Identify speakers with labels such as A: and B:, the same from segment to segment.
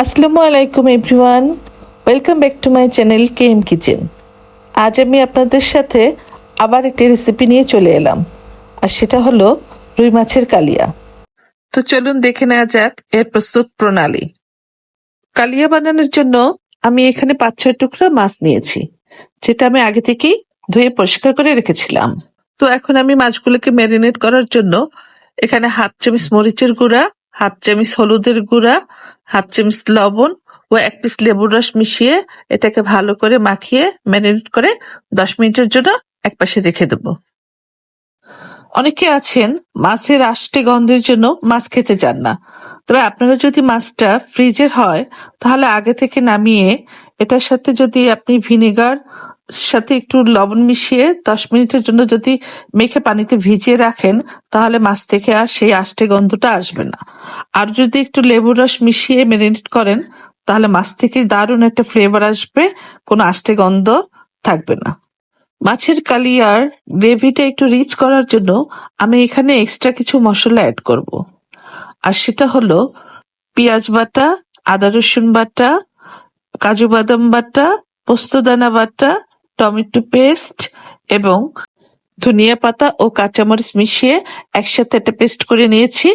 A: আসসালামু আলাইকুম everyone, welcome back to my channel KM kitchen. আজ আমি আপনাদের সাথে আবার একটি রেসিপি নিয়ে চলে এলাম, আর সেটা হলো রুই মাছের কালিয়া। তো চলুন দেখে নেওয়া যাক এর প্রস্তুত প্রণালী। কালিয়া বানানোর জন্য আমি এখানে 5-6 টুকরা মাছ নিয়েছি, যেটা আমি আগে থেকেই ধুয়ে পরিষ্কার করে রেখেছিলাম। তো এখন আমি মাছগুলোকে ম্যারিনেট করার জন্য এখানে 1/2 চামচ মরিচের গুঁড়া, 1/2 চামচ হলুদের গুঁড়া, 1/2 চামচ লবণ ও 1 পিস লেবুর রস মিশিয়ে এটাকে ভালো করে মাখিয়ে ম্যারিনেট করে 10 মিনিটের জন্য একপাশে রেখে দেবো। অনেকে আছেন মাছের আষ্টে গন্ধের জন্য মাছ খেতে চান না, তবে আপনারা যদি মাছটা ফ্রিজের হয় তাহলে আগে থেকে নামিয়ে এটার সাথে যদি আপনি ভিনেগার সাথে একটু লবণ মিশিয়ে 10 মিনিটের জন্য যদি মেখে পানিতে ভিজিয়ে রাখেন তাহলে মাছ থেকে আর সেই আষ্টে গন্ধটা আসবে না। আর যদি একটু লেবুর রস মিশিয়ে ম্যারিনেট করেন তাহলে মাছ থেকে দারুণ একটা ফ্লেভার আসবে, কোনো আষ্টে গন্ধ থাকবে না। মাছের কালিয়ার গ্রেভিটা একটু রিচ করার জন্য আমি এখানে এক্সট্রা কিছু মশলা অ্যাড করব, আর সেটা হলো পেঁয়াজ বাটা, আদা রসুন বাটা, কাজু বাদাম বাটা, পোস্তদানা বাটা, টমেটো পেস্ট এবং ধনিয়া পাতা ও কাঁচামরিচ মিশিয়ে একসাথে একটা পেস্ট করে নিয়েছি,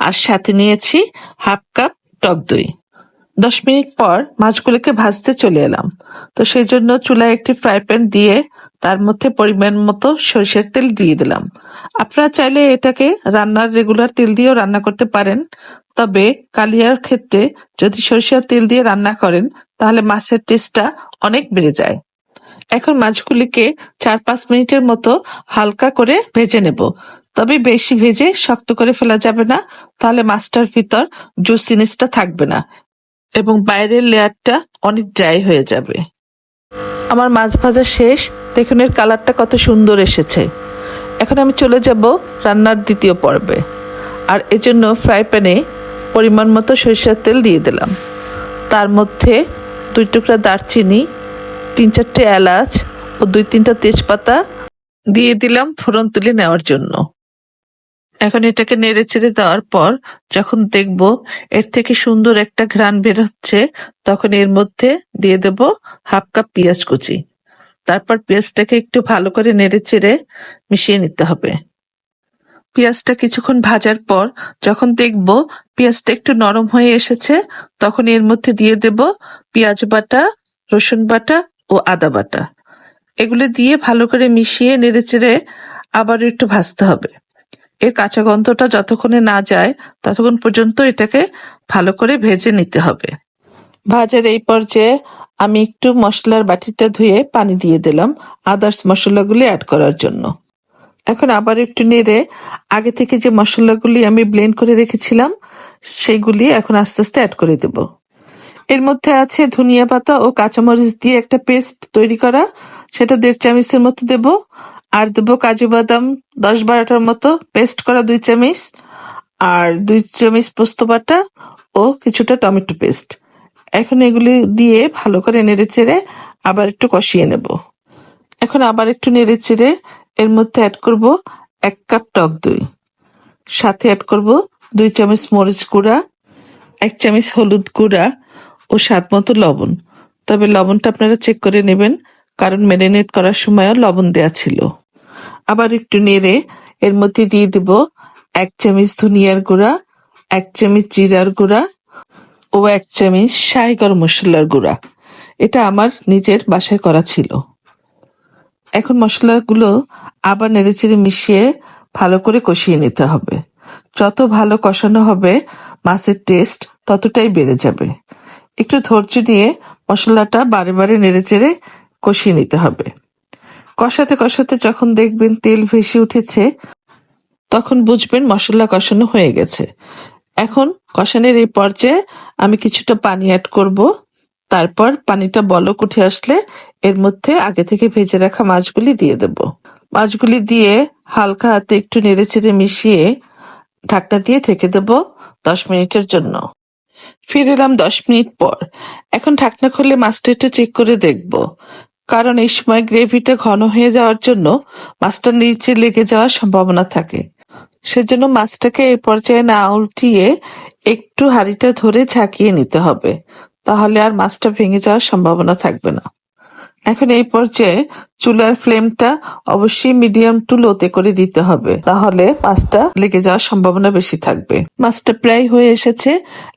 A: আর সাথে নিয়েছি 1/2 কাপ টক দই। 10 মিনিট পর মাছগুলোকে ভাজতে চলে এলাম। তো সেই জন্য চুলায় একটি ফ্রাই প্যান দিয়ে তার মধ্যে পরিমাণ মতো সরিষার তেল দিয়ে দিলাম। আপনারা চাইলে এটাকে রান্নার রেগুলার তেল দিয়েও রান্না করতে পারেন, তবে কালিয়ার ক্ষেত্রে যদি সরিষার তেল দিয়ে রান্না করেন তাহলে মাছের টেস্টটা অনেক বেড়ে যায়। এখন মাছগুলিকে 4-5 মিনিটের মতো হালকা করে ভেজে নেব, তবে বেশি ভেজে শক্ত করে ফেলা যাবে না, তাহলে মাছটার ভিতর জুসিনেসটা থাকবে না এবং বাইরের লেয়ারটা অনেক ড্রাই হয়ে যাবে। আমার মাছ ভাজা শেষ, দেখুন এর কালারটা কত সুন্দর এসেছে। এখন আমি চলে যাব রান্নার দ্বিতীয় পর্বে, আর এজন্য ফ্রাই প্যানে পরিমাণ মতো সরিষার তেল দিয়ে দিলাম। তার মধ্যে 2 টুকরা দারচিনি, 3-4টে এলাচ ও 2-3টা তেজপাতা দিয়ে দিলাম ফোড়ন তুলে নেওয়ার জন্য। এখন এটাকে নেড়ে চেড়ে দেওয়ার পর যখন দেখব এর থেকে সুন্দর একটা ঘ্রাণ বের হচ্ছে, তখন এর মধ্যে দিয়ে দেব 1/2 কাপ পেঁয়াজ কুচি। তারপর পেঁয়াজটাকে একটু ভালো করে নেড়ে চেড়ে মিশিয়ে নিতে হবে। পেঁয়াজটা কিছুক্ষণ ভাজার পর যখন দেখব পেঁয়াজটা একটু নরম হয়ে এসেছে, তখন এর মধ্যে দিয়ে দেব পেঁয়াজ বাটা, রসুন বাটা ও আদা বাটা। এগুলো দিয়ে ভালো করে মিশিয়ে নেড়ে চেড়ে আবার একটু ভাজতে হবে। এর কাঁচা গন্ধটা যতক্ষণে না যায় ততক্ষণ পর্যন্ত এটাকে ভালো করে ভেজে নিতে হবে। ভাজার এই পর্যায়ে আমি একটু মশলার বাটিটা ধুয়ে পানি দিয়ে দিলাম আদার্স মশলাগুলি অ্যাড করার জন্য। এখন আবার একটু নেড়ে আগে থেকে যে মশলাগুলি আমি ব্লেন্ড করে রেখেছিলাম সেগুলি এখন আস্তে আস্তে অ্যাড করে দেব। এর মধ্যে আছে ধনিয়া পাতা ও কাঁচামরিচ দিয়ে একটা পেস্ট তৈরি করা, সেটা 1.5 চামচের মতো দেব। আর দেবো কাজু বাদাম 10-12টার মতো পেস্ট করা 2 চামচ, আর 2 চামচ পোস্ত বাটা ও কিছুটা টমেটো পেস্ট। এখন এগুলি দিয়ে ভালো করে নেড়ে চেড়ে আবার একটু কষিয়ে নেব। এখন আবার একটু নেড়ে চেড়ে এর মধ্যে অ্যাড করব 1 কাপ টক দই, সাথে অ্যাড করব 2 চামচ মরিচ গুঁড়া, 1 চামচ হলুদ গুঁড়া ও স্বাদ মতো লবণ। তবে লবণটা আপনারা চেক করে নেবেন, কারণ ম্যারিনেট করার সময়ও লবণ দেয়া ছিল। আবার একটু নেড়ে এর মধ্যে দিয়ে দেব 1 চামচ ধনিয়ার গুঁড়া, 1 চামচ জিরার গুঁড়া ও 1 চামচ শাহি গরম মশলার গুঁড়া। এটা আমার নিজের বাসায় করা ছিল। এখন মশলাগুলো আবার নেড়েচেড়ে মিশিয়ে ভালো করে কষিয়ে নিতে হবে। যত ভালো কষানো হবে মাছের টেস্ট ততটাই বেড়ে যাবে। একটু ধৈর্য নিয়ে মশলাটা বারে বারে নেড়েচেড়ে কষিয়ে নিতে হবে। কষাতে কষাতে যখন দেখবেন তেল ভেসে উঠেছে তখন বুঝবেন মশলা কষানো হয়ে গেছে। এখন কষানোর এই পর্যায়ে আমি কিছুটা পানি অ্যাড করব। তারপর পানিটা বলক উঠে আসলে এর মধ্যে আগে থেকে ভেজে রাখা মাছগুলি দিয়ে দেব। মাছগুলি দিয়ে হালকা হাতে একটু নেড়েচেড়ে মিশিয়ে ঢাকনা দিয়ে ঢেকে দেব 10 মিনিটের জন্য। ফিরে এলাম 10 মিনিট পর। এখন ঢাকনা খুলে মাছটা একটু চেক করে দেখব, কারণ এই সময় গ্রেভিটা ঘন হয়ে যাওয়ার জন্য মাছটা নিচে লেগে যাওয়ার সম্ভাবনা থাকে। সেজন্য মাছটাকে এই পর্যায়ে না উল্টিয়ে একটু হাঁড়িটা ধরে ঝাঁকিয়ে নিতে হবে, তাহলে আর মাছটা ভেঙে যাওয়ার সম্ভাবনা থাকবে না। এখন এই পর্যায়ে চুলার ফ্লেমটা অবশ্যই মিডিয়াম টু লোতে করে দিতে হবে, তাহলে মাছটা লেগে যাওয়ার সম্ভাবনা বেশি থাকবে। মাছটা প্রায় হয়ে এসেছে।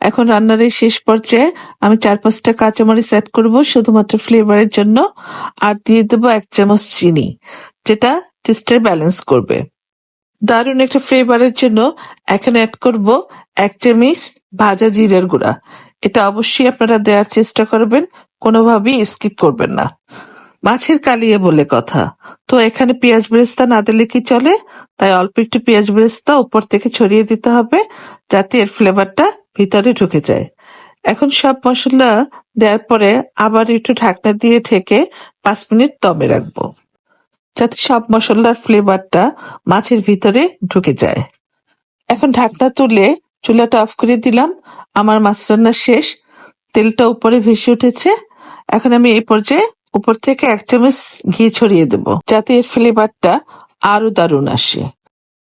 A: এখন রান্নার এই শেষ পর্যায়ে আমি 4-5টা কাঁচামরিচ অ্যাড করব শুধুমাত্র ফ্লেভারের জন্য, আর দিয়ে দেবো 1 চামচ চিনি, যেটা টেস্টের ব্যালেন্স করবে। দারুণ একটা ফ্লেভারের জন্য এখন অ্যাড করব 1 চামচ ভাজা জিরের গুঁড়া। এটা অবশ্যই আপনারা দেওয়ার চেষ্টা করবেন, কোনোভাবেই স্কিপ করবেন না। মাছের কালিয়া বলে কথা, তো এখানে পেঁয়াজ বেরেস্তা না দিলে কি চলে, তাই অল্প একটু পেঁয়াজ বেরেস্তা উপর থেকে ছড়িয়ে দিতে হবে, যাতে এর ফ্লেভারটা ভিতরে ঢুকে যায়। এখন সব মশলা দেওয়ার পরে আবার একটু ঢাকনা দিয়ে ঢেকে 5 মিনিট দমে রাখবো, যাতে সব মশলার ফ্লেভারটা মাছের ভিতরে ঢুকে যায়। এখন ঢাকনা তুলে চুলাটা অফ করে দিলাম। আমার মাছ রান্না শেষ, তেলটা উপরে ভেসে উঠেছে। এখন আমি এই পর্যায়ে উপর থেকে 1 চামচ ঘি ছড়িয়ে দেব, যাতে এর ফ্লেভারটা আরো দারুণ আসে।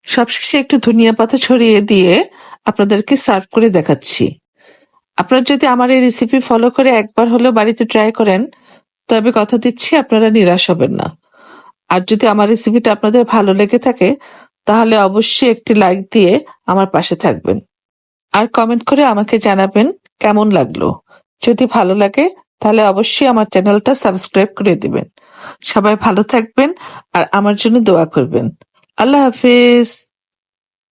A: সবশেষে একটু ধনিয়া পাতা ছড়িয়ে দিয়ে আপনাদেরকে সার্ভ করে দেখাচ্ছি। আপনারা যদি আমার এই রেসিপি ফলো করে একবার হলেও বাড়িতে ট্রাই করেন, তবে কথা দিচ্ছি আপনারা নিরাশ হবেন না। আর যদি আমার রেসিপিটা আপনাদের ভালো লেগে থাকে, তাহলে অবশ্যই একটি লাইক দিয়ে আমার পাশে থাকবেন, আর কমেন্ট করে আমাকে জানাবেন কেমন লাগলো। যদি ভালো লাগে তাহলে অবশ্যই আমার চ্যানেলটা সাবস্ক্রাইব করে দিবেন। সবাই ভালো থাকবেন আর আমার জন্য দোয়া করবেন। আল্লাহ হাফেজ।